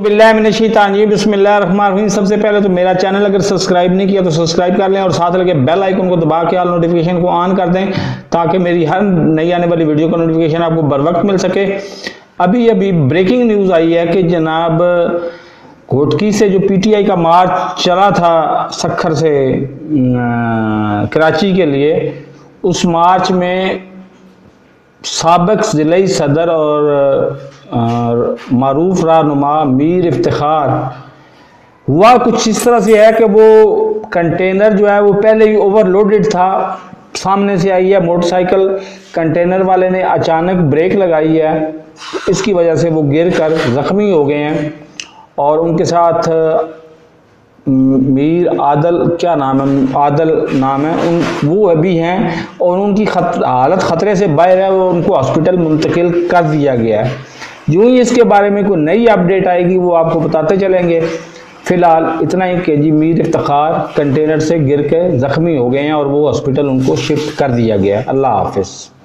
बिस्मिल्लाहिर्रहमानिर्रहीम। सबसे पहले तो मेरा चैनल अगर सब्सक्राइब नहीं किया तो सब्सक्राइब कर लें और साथ लगे बेल आइकन को दबा के ऑल नोटिफिकेशन को ऑन कर दें ताकि मेरी हर नई आने वाली वीडियो का नोटिफिकेशन आपको बर वक्त मिल सके। अभी अभी ब्रेकिंग न्यूज़ आई है कि जनाब घोटकी से जो पीटीआई का मार्च चला था सखर से कराची के लिए, उस मार्च में साबिक ज़िले सदर और मारूफ रहनुमा मीर इफ्तिखार हुआ कुछ इस तरह से है कि वो कंटेनर जो है वो पहले ही ओवरलोडेड था। सामने से आई है मोटरसाइकिल, कंटेनर वाले ने अचानक ब्रेक लगाई है, इसकी वजह से वो गिर कर ज़ख्मी हो गए हैं। और उनके साथ मीर आदल, क्या नाम है, आदल नाम है, वो अभी हैं और उनकी हालत ख़तरे से बाहर है, वो उनको हॉस्पिटल मुंतकिल कर दिया गया है। जो ही इसके बारे में कोई नई अपडेट आएगी वो आपको बताते चलेंगे। फ़िलहाल इतना ही कि जी मीर इफ्तिखार कंटेनर से गिर के ज़ख्मी हो गए हैं और वो हॉस्पिटल उनको शिफ्ट कर दिया गया है। अल्लाह हाफिज़।